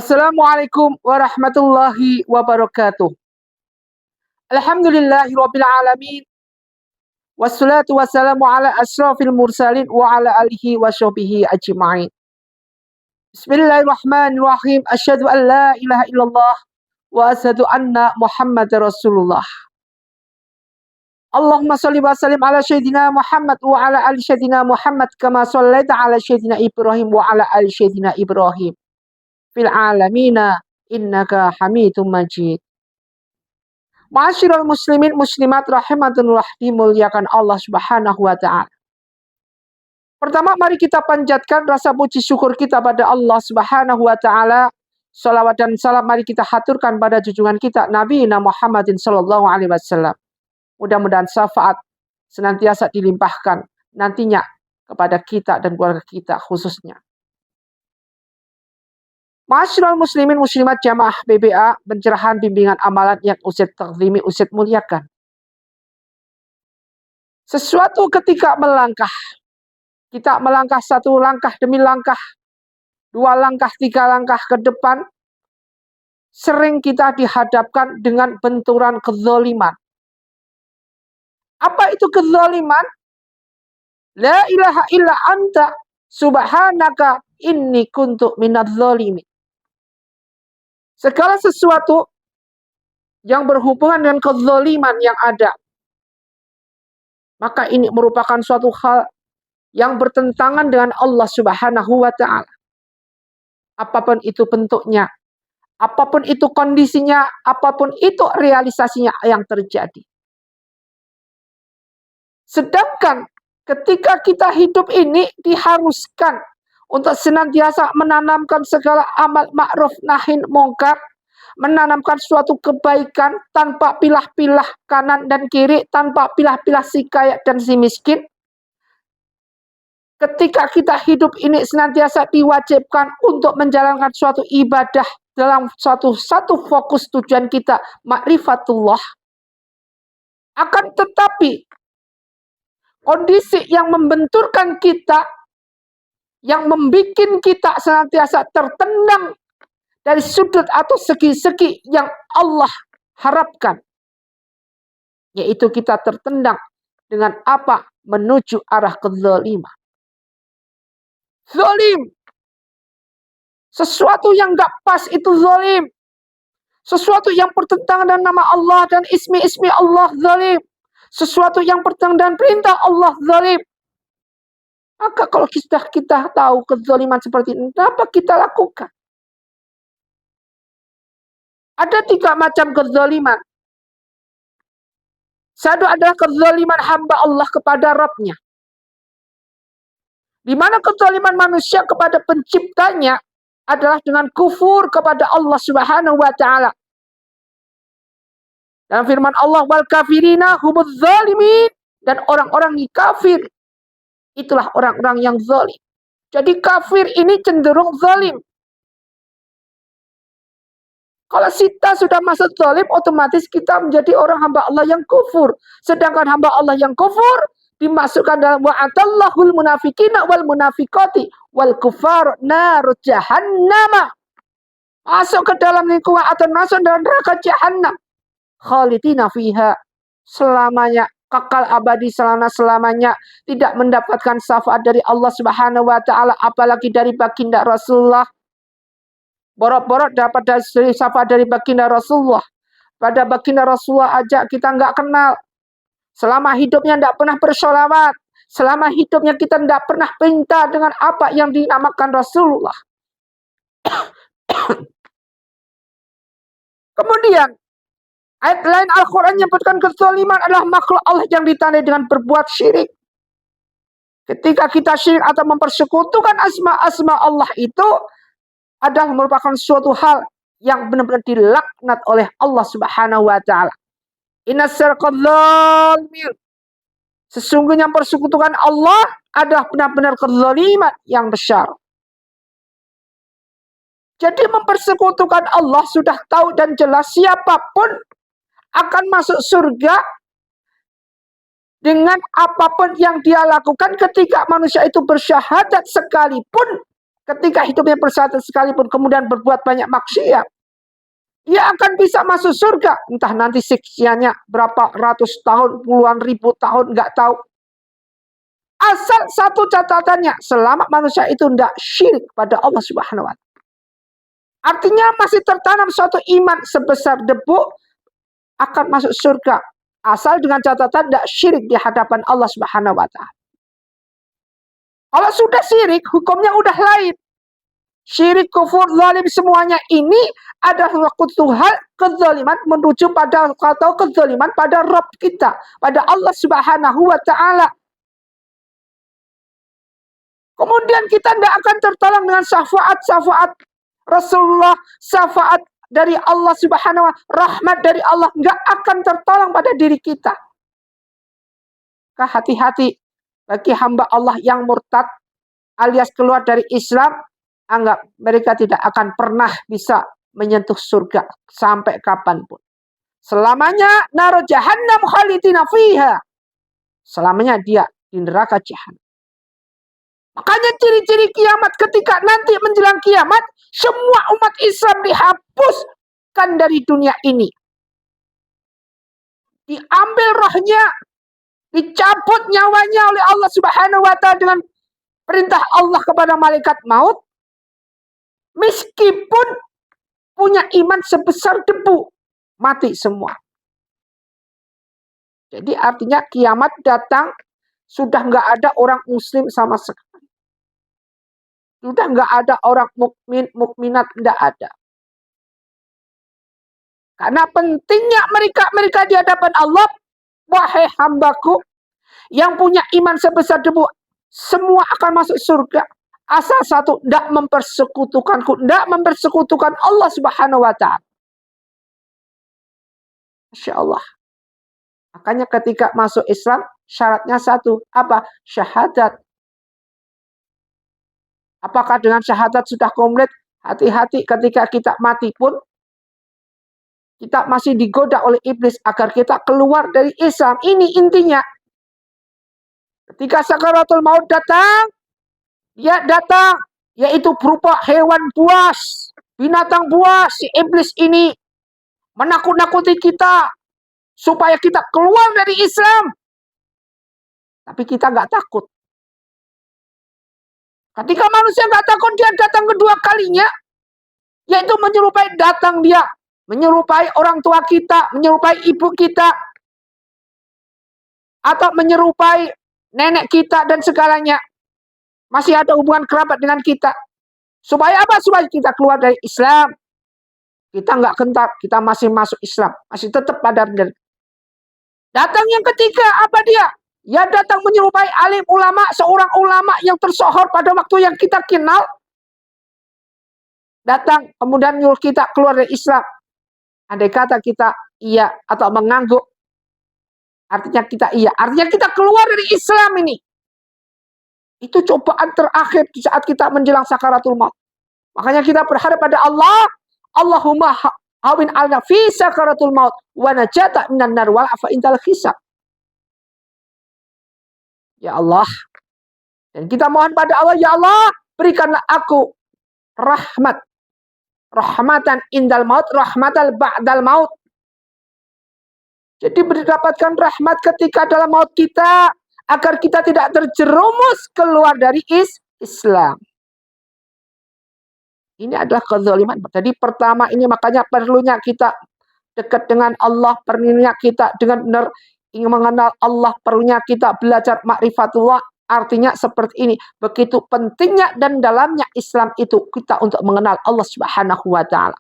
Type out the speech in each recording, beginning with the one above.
Assalamualaikum warahmatullahi wabarakatuh. Alhamdulillahirabbil alamin. Wassalatu wassalamu ala asrofil mursalin wa ala alihi wa sahbihi ajma'in. Bismillahirrahmanirrahim. Asyhadu an la ilaha illallah wa asyhadu anna Muhammadar Rasulullah. Allahumma shalli wa sallim ala sayyidina Muhammad wa ala ali sayyidina Muhammad kama shallaita ala sayyidina Ibrahim wa ala ali sayyidina Ibrahim fil alamina innaka Hamidum Majid. Ma'asyiral muslimin muslimat rahimatunillah, dimuliakan Allah Subhanahu wa taala. Pertama, mari kita panjatkan rasa puji syukur kita pada Allah Subhanahu wa taala. Salawat dan salam mari kita haturkan pada junjungan kita Nabi Muhammadin sallallahu alaihi wasallam. Mudah-mudahan syafaat senantiasa dilimpahkan nantinya kepada kita dan keluarga kita khususnya. Ma'asyiral muslimin muslimat jamaah BBA, pencerahan bimbingan amalan yang Ustadz takzimi, Ustadz muliakan. Sesuatu ketika melangkah, kita melangkah satu langkah demi langkah, dua langkah, tiga langkah ke depan, sering kita dihadapkan dengan benturan kezaliman. Apa itu kezaliman? La ilaha illa anta subhanaka inni kuntu minadz zalimin. Segala sesuatu yang berhubungan dengan kezaliman yang ada, maka ini merupakan suatu hal yang bertentangan dengan Allah Subhanahu wa ta'ala. Apapun itu bentuknya, apapun itu kondisinya, apapun itu realisasinya yang terjadi. Sedangkan ketika kita hidup ini diharuskan untuk senantiasa menanamkan segala amal ma'ruf nahi mungkar, menanamkan suatu kebaikan tanpa pilah-pilah kanan dan kiri, tanpa pilah-pilah si kaya dan si miskin. Ketika kita hidup ini senantiasa diwajibkan untuk menjalankan suatu ibadah dalam satu fokus tujuan kita, ma'rifatullah. Akan tetapi kondisi yang membenturkan kita, yang membuat kita senantiasa tertendang dari sudut atau segi-segi yang Allah harapkan, yaitu kita tertendang dengan apa? Menuju arah kezaliman. Zalim. Sesuatu yang gak pas itu zalim. Sesuatu yang bertentangan dengan nama Allah dan ismi-ismi Allah zalim. Sesuatu yang bertentangan dengan perintah Allah zalim. Maka kalau kita tahu kezaliman seperti ini, apa kita lakukan? Ada 3 macam kezaliman. Satu adalah kezaliman hamba Allah kepada Rabb-Nya. Di mana kezaliman manusia kepada penciptanya adalah dengan kufur kepada Allah Subhanahu wa ta'ala. Dalam firman Allah, wal kafirina humuz zalimin, dan orang-orang yang kafir itulah orang-orang yang zalim. Jadi kafir ini cenderung zalim. Kalau kita sudah masuk zalim, otomatis kita menjadi orang hamba Allah yang kufur. Sedangkan hamba Allah yang kufur dimasukkan dalam wa'atallahul munafiqina wal munafiqati wal kufar narut jahannam. Masuk ke dalam lingkungan atau masuk dalam neraka jahannam. Khalidina fiha, selamanya, kekal abadi selama-selamanya, tidak mendapatkan syafaat dari Allah Subhanahu wa ta'ala, apalagi dari baginda Rasulullah. Borok-borok dapat dari syafaat dari baginda Rasulullah. Pada baginda Rasulullah aja kita nggak kenal. Selama hidupnya tidak pernah bersolawat. Selama hidupnya kita tidak pernah perintah dengan apa yang dinamakan Rasulullah. Kemudian ayat lain Al-Quran menyebutkan kezaliman adalah makhluk Allah yang ditandai dengan berbuat syirik. Ketika kita syirik atau mempersekutukan asma-asma Allah itu adalah merupakan suatu hal yang benar-benar dilaknat oleh Allah Subhanahu wa ta'ala. Sesungguhnya persekutuan Allah adalah benar-benar kezaliman yang besar. Jadi mempersekutukan Allah sudah tahu dan jelas siapapun akan masuk surga dengan apapun yang dia lakukan ketika manusia itu bersyahadat sekalipun, ketika hidupnya bersatu sekalipun kemudian berbuat banyak maksiat, ia akan bisa masuk surga. Entah nanti siksanya berapa ratus tahun, puluhan ribu tahun, nggak tahu. Asal satu catatannya, selama manusia itu tidak syirik pada Allah Subhanahu wa Ta'ala. Artinya masih tertanam suatu iman sebesar debu akan masuk surga. Asal dengan catatan tidak syirik di hadapan Allah Subhanahu wa Ta'ala. Kalau sudah syirik, hukumnya udah lain. Syirik, kufur, zalim, semuanya ini adalah suatu hal kezaliman menuju pada atau kezaliman pada Rabb kita, pada Allah Subhanahu wa Ta'ala. Kemudian kita tidak akan tertolong dengan syafaat Rasulullah, syafaat dari Allah Subhanahu wa Ta'ala, rahmat dari Allah, nggak akan tertolong pada diri kita. Hati-hati bagi hamba Allah yang murtad alias keluar dari Islam, anggap mereka tidak akan pernah bisa menyentuh surga sampai kapanpun. Selamanya naro jahannam khalidina fiha. Selamanya dia di neraka jahannam. Makanya ciri-ciri kiamat ketika nanti menjelang kiamat, semua umat Islam dihapuskan dari dunia ini. Diambil rohnya, dicabut nyawanya oleh Allah Subhanahu wa Ta'ala dengan perintah Allah kepada malaikat maut. Meskipun punya iman sebesar debu, mati semua. Jadi artinya kiamat datang, sudah nggak ada orang muslim sama sekali. Sudah nggak ada orang mukmin, mukminat, nggak ada. Karena pentingnya mereka di hadapan Allah, wahai hambaku, yang punya iman sebesar debu, semua akan masuk surga. Asal satu, tidak mempersekutukanku, tidak mempersekutukan Allah Subhanahu wa Ta'ala. Masya Allah. Makanya ketika masuk Islam, syaratnya satu, apa? Syahadat. Apakah dengan syahadat sudah komplit? Hati-hati ketika kita mati pun, kita masih digoda oleh iblis agar kita keluar dari Islam. Ini intinya. Ketika sakaratul maut datang, dia datang, yaitu berupa hewan buas, binatang buas, si iblis ini menakut-nakuti kita, supaya kita keluar dari Islam. Tapi kita nggak takut. Ketika manusia nggak takut, dia datang kedua kalinya, yaitu menyerupai datang dia, menyerupai orang tua kita, menyerupai ibu kita, atau menyerupai nenek kita dan segalanya. Masih ada hubungan kerabat dengan kita. Supaya apa? Supaya kita keluar dari Islam. Kita nggak gentar, kita masih masuk Islam, masih tetap pada benar. Datang yang ketiga, apa dia? Ya datang menyerupai alim ulama, seorang ulama yang tersohor pada waktu yang kita kenal. Datang, kemudian nyuruh kita keluar dari Islam. Andai kata kita iya atau mengangguk, artinya kita iya. Artinya kita keluar dari Islam ini. Itu cobaan terakhir di saat kita menjelang sakaratul maut. Makanya kita berharap pada Allah, Allahumma hawin alna fi sakaratul maut wa najata minan nar wal afa intal hisab. Ya Allah. Dan kita mohon pada Allah, ya Allah, berikanlah aku rahmat. Rahmatan indal maut, rahmatal ba'dal maut. Jadi mendapatkan rahmat ketika dalam maut kita, agar kita tidak terjerumus keluar dari Islam. Ini adalah kezaliman. Jadi pertama ini makanya perlunya kita dekat dengan Allah, perlunya kita dengan benar ingin mengenal Allah, perlunya kita belajar ma'rifatullah. Artinya seperti ini, begitu pentingnya dan dalamnya Islam itu kita untuk mengenal Allah Subhanahu wa Ta'ala.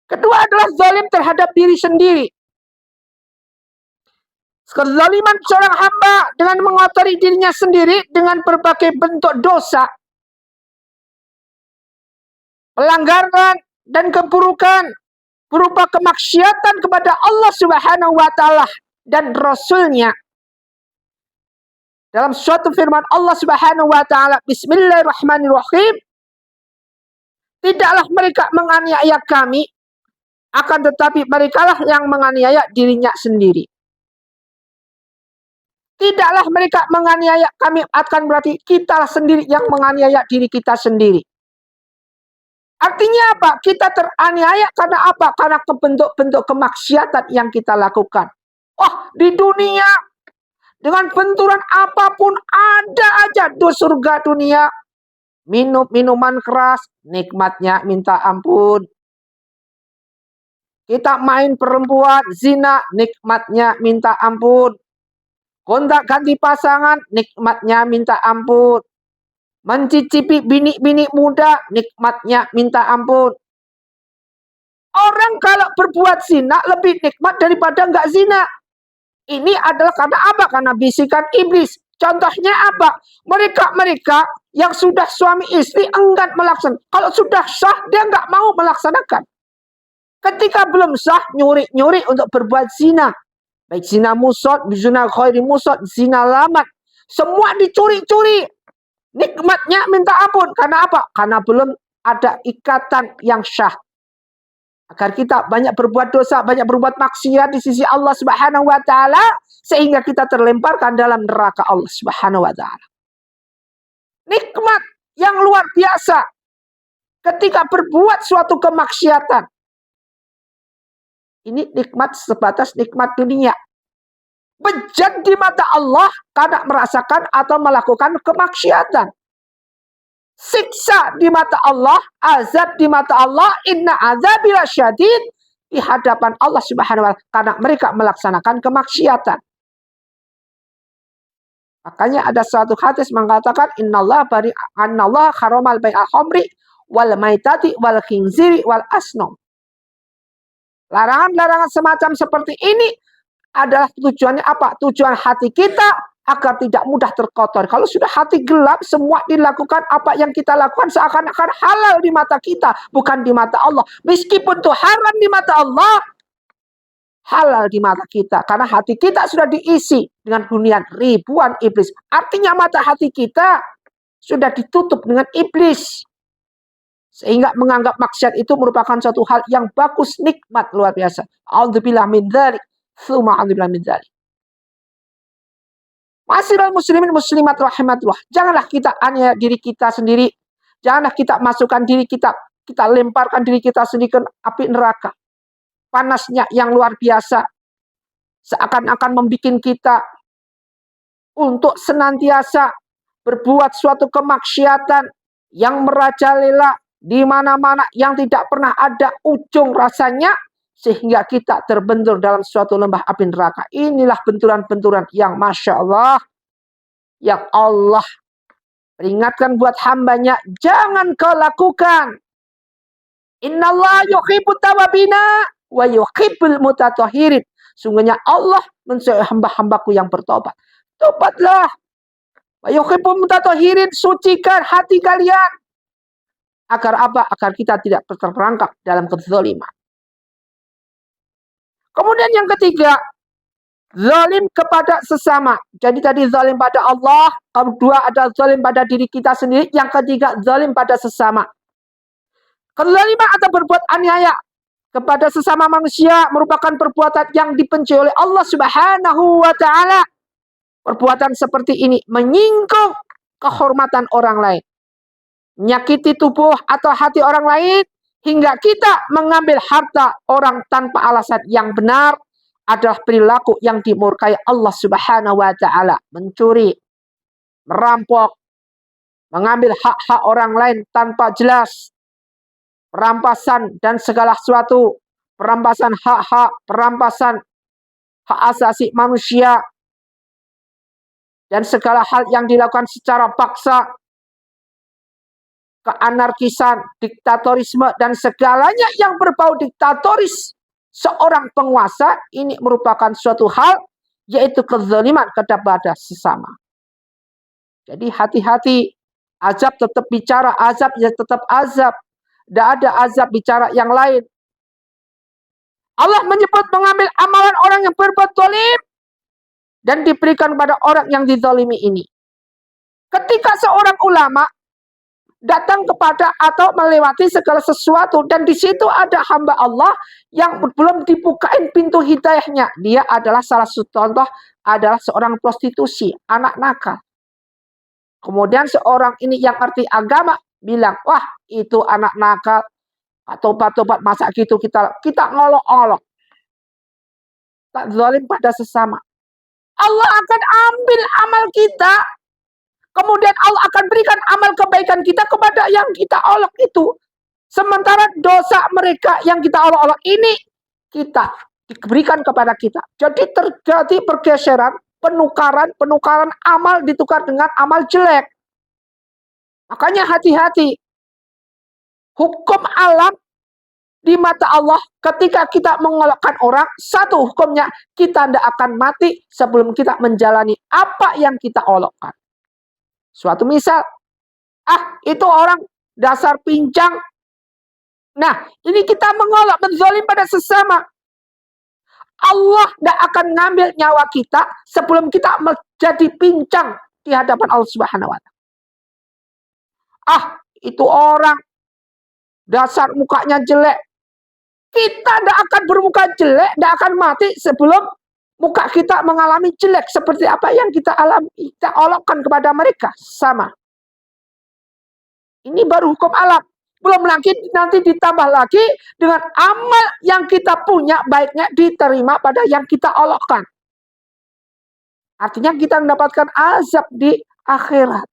Kedua adalah zalim terhadap diri sendiri. Kezaliman seorang hamba dengan mengotori dirinya sendiri dengan berbagai bentuk dosa, pelanggaran dan keburukan berupa kemaksiatan kepada Allah Subhanahu wa Ta'ala dan Rasul-Nya. Dalam suatu firman Allah Subhanahu wa Ta'ala, Bismillahirrahmanirrahim, tidaklah mereka menganiaya kami, akan tetapi merekalah yang menganiaya dirinya sendiri. Tidaklah mereka menganiaya kami, akan berarti kita sendiri yang menganiaya diri kita sendiri. Artinya apa? Kita teraniaya karena apa? Karena bentuk-bentuk kemaksiatan yang kita lakukan. Oh, di dunia dengan benturan apapun ada aja di surga dunia. Minum minuman keras, nikmatnya minta ampun. Kita main perempuan, zina, nikmatnya minta ampun. Gonta-ganti pasangan, nikmatnya minta ampun. Mencicipi bini-bini muda, nikmatnya minta ampun. Orang kalau berbuat zina lebih nikmat daripada nggak zina. Ini adalah karena apa? Karena bisikan iblis. Contohnya apa? Mereka yang sudah suami istri enggan melaksanakan. Kalau sudah sah, dia nggak mau melaksanakan. Ketika belum sah, nyuri-nyuri untuk berbuat zina. Baik zina musod, zina khairi musod, zina lamat. Semua dicuri-curi. Nikmatnya minta ampun. Karena apa? Karena belum ada ikatan yang syah. Agar kita banyak berbuat dosa, banyak berbuat maksiat di sisi Allah Subhanahu wa taala sehingga kita terlemparkan dalam neraka Allah Subhanahu wa taala. Nikmat yang luar biasa ketika berbuat suatu kemaksiatan. Ini nikmat sebatas nikmat dunia. Bejat di mata Allah karena merasakan atau melakukan kemaksiatan. Siksa di mata Allah, azab di mata Allah, inna azabila syadid di hadapan Allah Subhanahu wa taala karena mereka melaksanakan kemaksiatan. Makanya ada suatu hadis mengatakan innallaha haramal bai'al khamri wal maitati wal khinziri wal asnam. Larangan-larangan semacam seperti ini adalah tujuannya apa? Tujuan hati kita agar tidak mudah terkotor. Kalau sudah hati gelap, semua dilakukan apa yang kita lakukan seakan-akan halal di mata kita, bukan di mata Allah. Meskipun itu haram di mata Allah, halal di mata kita. Karena hati kita sudah diisi dengan hunian ribuan iblis. Artinya mata hati kita sudah ditutup dengan iblis. Sehingga menganggap maksiat itu merupakan suatu hal yang bagus, nikmat luar biasa. A'udzubillah min dzalik, tsumma a'udzubillah min dzalik. Ma'asyiral muslimin muslimat rahimatullah. Janganlah kita aniaya diri kita sendiri. Janganlah kita masukkan diri kita lemparkan diri kita sendiri ke api neraka. Panasnya yang luar biasa. Seakan-akan membuat kita untuk senantiasa berbuat suatu kemaksiatan yang merajalela di mana-mana yang tidak pernah ada ujung rasanya sehingga kita terbentur dalam suatu lembah api neraka. Inilah benturan-benturan yang Masya Allah yang Allah peringatkan buat hambanya, jangan kau lakukan. Innallaha yuhibbut tawabina wa yuhibbul mutatahhirin. Sungguhnya Allah mensukai hamba-hambaku yang bertobat. Tobatlah. Wa yuhibbul mutatahhirin, sucikan hati kalian. Agar apa? Agar kita tidak terperangkap dalam kezaliman. Kemudian yang ketiga, zalim kepada sesama. Jadi tadi zalim pada Allah, kedua ada zalim pada diri kita sendiri, yang ketiga zalim pada sesama. Kezaliman atau berbuat aniaya kepada sesama manusia merupakan perbuatan yang dibenci oleh Allah Subhanahu wa taala. Perbuatan seperti ini menyinggung kehormatan orang lain, menyakiti tubuh atau hati orang lain, hingga kita mengambil harta orang tanpa alasan yang benar adalah perilaku yang dimurkai Allah Subhanahu wa taala. Mencuri, merampok, mengambil hak-hak orang lain tanpa jelas, perampasan dan segala sesuatu, perampasan hak-hak, perampasan hak asasi manusia, dan segala hal yang dilakukan secara paksa, keanarkisan, diktatorisme, dan segalanya yang berbau diktatoris seorang penguasa, ini merupakan suatu hal, yaitu kezaliman kepada sesama. Jadi hati-hati, azab tetap bicara, azab ya tetap azab. Tidak ada azab bicara yang lain. Allah menyebut mengambil amalan orang yang berbuat zalim dan diberikan kepada orang yang dizalimi ini. Ketika seorang ulama datang kepada atau melewati segala sesuatu. Dan di situ ada hamba Allah yang belum dibukain pintu hidayahnya. Dia adalah salah satu contoh, adalah seorang prostitusi, anak nakal. Kemudian seorang ini yang arti agama bilang, wah itu anak nakal, tobat-tobat masa gitu kita ngolok-olok. Tak zalim pada sesama. Allah akan ambil amal kita. Kemudian Allah akan berikan amal kebaikan kita kepada yang kita olok itu. Sementara dosa mereka yang kita olok-olok ini, kita diberikan kepada kita. Jadi terjadi pergeseran, penukaran amal ditukar dengan amal jelek. Makanya hati-hati. Hukum alam di mata Allah ketika kita mengolokkan orang, satu hukumnya kita tidak akan mati sebelum kita menjalani apa yang kita olokkan. Suatu misal, itu orang dasar pincang. Nah, ini kita mengolok, menzolim pada sesama. Allah tidak akan ngambil nyawa kita sebelum kita menjadi pincang di hadapan Allah Subhanahu wa Ta'ala. Itu orang dasar mukanya jelek. Kita tidak akan bermuka jelek, tidak akan mati sebelum muka kita mengalami jelek seperti apa yang kita alami, kita olokkan kepada mereka. Sama. Ini baru hukum alam. Belum lagi nanti ditambah lagi dengan amal yang kita punya baiknya diterima pada yang kita olokkan. Artinya kita mendapatkan azab di akhirat.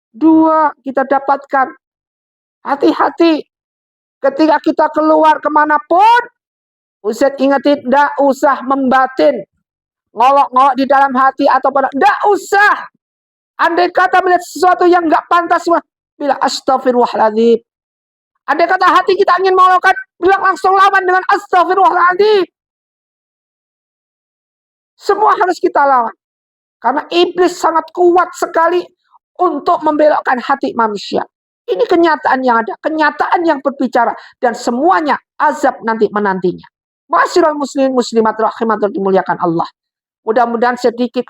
Dua, kita dapatkan hati-hati ketika kita keluar kemanapun. Ustaz ingetin, tidak usah membatin. Ngolok-ngolok di dalam hati atau pada. Tidak usah. Andai kata melihat sesuatu yang nggak pantas, bilang astagfirullahaladzim. Andai kata hati kita ingin mengolokkan, bilang langsung lawan dengan astagfirullahaladzim. Semua harus kita lawan. Karena iblis sangat kuat sekali untuk membelokkan hati manusia. Ini kenyataan yang ada. Kenyataan yang berbicara. Dan semuanya azab nanti menantinya. Ma'asyiral muslimin muslimat rahimatul dimuliakan Allah. Mudah-mudahan sedikit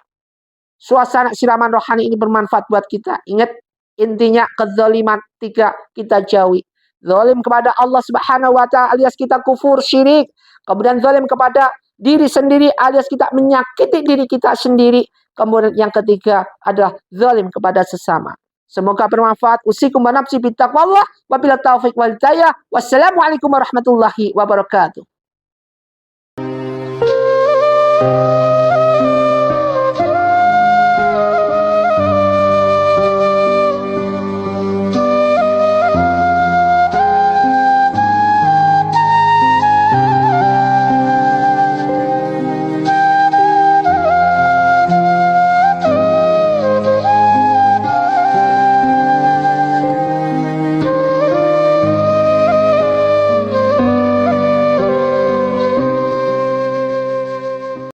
suasana siraman rohani ini bermanfaat buat kita. Ingat, intinya kezaliman 3 kita jauhi. Zalim kepada Allah Subhanahu wa Ta'ala alias kita kufur syirik. Kemudian zalim kepada diri sendiri alias kita menyakiti diri kita sendiri. Kemudian yang ketiga adalah zalim kepada sesama. Semoga bermanfaat. Usikum wa nafsi bittaqwallah. Wabillahi taufiq wal hidayah. Wassalamualaikum warahmatullahi wabarakatuh.